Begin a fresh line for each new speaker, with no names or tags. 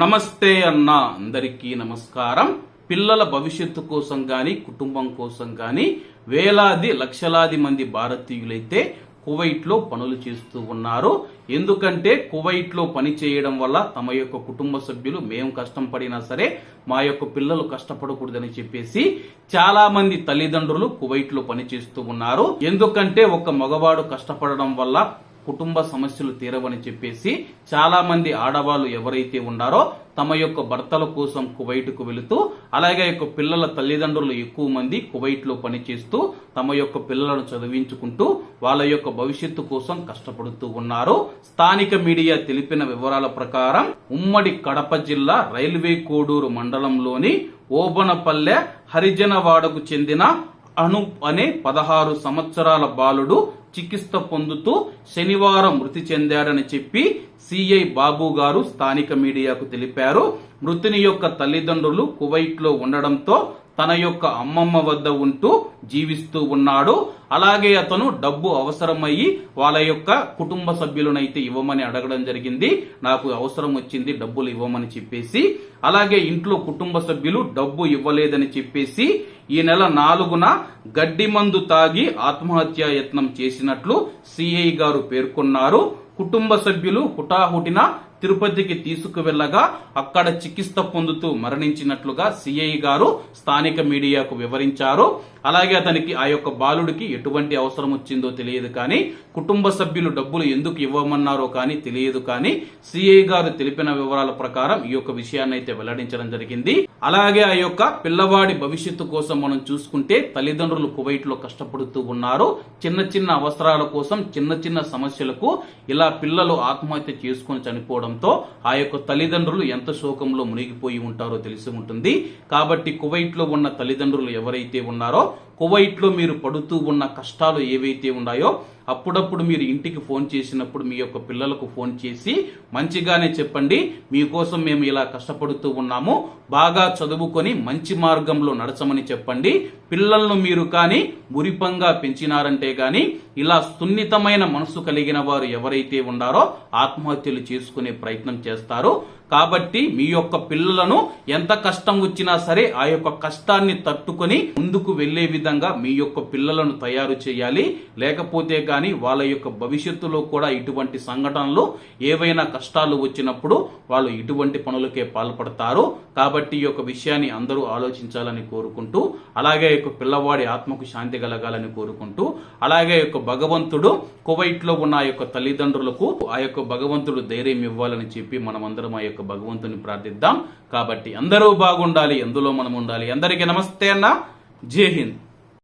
నమస్తే అన్న అందరికీ నమస్కారం. పిల్లల భవిష్యత్తు కోసం గాని కుటుంబం కోసం గాని వేలాది లక్షలాది మంది భారతీయులైతే కువైట్ లో పనులు చేస్తూ ఉన్నారు. ఎందుకంటే కువైట్ లో పని చేయడం వల్ల తమ యొక్క కుటుంబ సభ్యులు మేము కష్టం పడినా సరే మా యొక్క పిల్లలు కష్టపడకూడదని చెప్పేసి చాలా మంది తల్లిదండ్రులు కువైట్ లో పని చేస్తూ ఉన్నారు. ఎందుకంటే ఒక మగవాడు కష్టపడడం వల్ల కుటుంబ సమస్యలు తీరవని చెప్పేసి చాలా మంది ఆడవాళ్ళు ఎవరైతే ఉన్నారో తమ యొక్క భర్తల కోసం కువైట్ కు వెళుతూ అలాగే యొక్క పిల్లల తల్లిదండ్రులు ఎక్కువ మంది కువైట్ లో పనిచేస్తూ తమ యొక్క పిల్లలను చదివించుకుంటూ వాళ్ళ యొక్క భవిష్యత్తు కోసం కష్టపడుతూ ఉన్నారు. స్థానిక మీడియా తెలిపిన వివరాల ప్రకారం ఉమ్మడి కడప జిల్లా రైల్వే కోడూరు మండలంలోని ఓబనపల్లె హరిజనవాడకు చెందిన అనూప్ అనే 16 సంవత్సరాల బాలుడు చికిత్స పొందుతూ శనివారం మృతి చెందాడని చెప్పి సిఐ బాబు గారు స్థానిక మీడియాకు తెలిపారు. మృతుని యొక్క తల్లిదండ్రులు కువైట్ లో ఉండడంతో తన యొక్క అమ్మమ్మ వద్ద ఉంటూ జీవిస్తూ ఉన్నాడు. అలాగే అతను డబ్బు అవసరమయ్యి వాళ్ళ యొక్క కుటుంబ సభ్యులనైతే ఇవ్వమని అడగడం జరిగింది. నాకు అవసరం వచ్చింది డబ్బులు ఇవ్వమని చెప్పేసి, అలాగే ఇంట్లో కుటుంబ సభ్యులు డబ్బు ఇవ్వలేదని చెప్పేసి ఈ నెల 4న గడ్డి మందు తాగి ఆత్మహత్యా యత్నం చేసినట్లు సిఐ గారు పేర్కొన్నారు. కుటుంబ సభ్యులు హుటాహుటిన తిరుపతికి తీసుకువెళ్లగా అక్కడ చికిత్స పొందుతూ మరణించినట్లుగా సిఐ గారు స్థానిక మీడియాకు వివరించారు. అలాగే అతనికి ఆ యొక్క బాలుడికి ఎటువంటి అవసరం వచ్చిందో తెలియదు కానీ కుటుంబ సభ్యులు డబ్బులు ఎందుకు ఇవ్వమన్నారో కానీ తెలియదు కానీ సిఐ గారు తెలిపిన వివరాల ప్రకారం ఈ యొక్క విషయాన్ని అయితే వెల్లడించడం జరిగింది. అలాగే ఆ యొక్క పిల్లవాడి భవిష్యత్తు కోసం మనం చూసుకుంటే తల్లిదండ్రులు కువైట్ లో కష్టపడుతూ ఉన్నారు. చిన్న చిన్న అవసరాల కోసం చిన్న చిన్న సమస్యలకు ఇలా పిల్లలు ఆత్మహత్య చేసుకుని చనిపోవడంతో ఆ యొక్క తల్లిదండ్రులు ఎంత శోకంలో మునిగిపోయి ఉంటారో తెలిసి ఉంటుంది. కాబట్టి కువైట్ లో ఉన్న తల్లిదండ్రులు ఎవరైతే ఉన్నారో కువైట్ లో మీరు పడుతూ ఉన్న కష్టాలు ఏవైతే ఉన్నాయో అప్పుడప్పుడు మీరు ఇంటికి ఫోన్ చేసినప్పుడు మీ యొక్క పిల్లలకు ఫోన్ చేసి మంచిగానే చెప్పండి, మీకోసం మేము ఇలా కష్టపడుతూ ఉన్నాము, బాగా చదువుకొని మంచి మార్గంలో నడచమని చెప్పండి. పిల్లలను మీరు కానీ మురిపంగా పెంచినారంటే గాని ఇలా సున్నితమైన మనసు కలిగిన వారు ఎవరైతే ఉన్నారో ఆత్మహత్యలు చేసుకునే ప్రయత్నం చేస్తారు. కాబట్టి మీ యొక్క పిల్లలను ఎంత కష్టం వచ్చినా సరే ఆ యొక్క కష్టాన్ని తట్టుకొని ముందుకు వెళ్లే విధంగా మీ యొక్క పిల్లలను తయారు చేయాలి. లేకపోతే గాని వాళ్ళ యొక్క భవిష్యత్తులో కూడా ఇటువంటి సంఘటనలు ఏవైనా కష్టాలు వచ్చినప్పుడు వాళ్ళు ఇటువంటి పనులకే పాల్పడతారు. కాబట్టి ఈ యొక్క విషయాన్ని అందరూ ఆలోచించాలని కోరుకుంటూ అలాగే యొక్క పిల్లవాడి ఆత్మకు శాంతి కలగాలని కోరుకుంటూ అలాగే యొక్క భగవంతుడు కువైట్ లో ఉన్న ఆ యొక్క తల్లిదండ్రులకు ఆ యొక్క భగవంతుడు ధైర్యం ఇవ్వాలని చెప్పి మనమందరం ఆ యొక్క భగవంతుని ప్రార్థిద్దాం. కాబట్టి అందరూ బాగుండాలి, అందులో మనం ఉండాలి. అందరికీ నమస్తే అన్న, జై హింద్.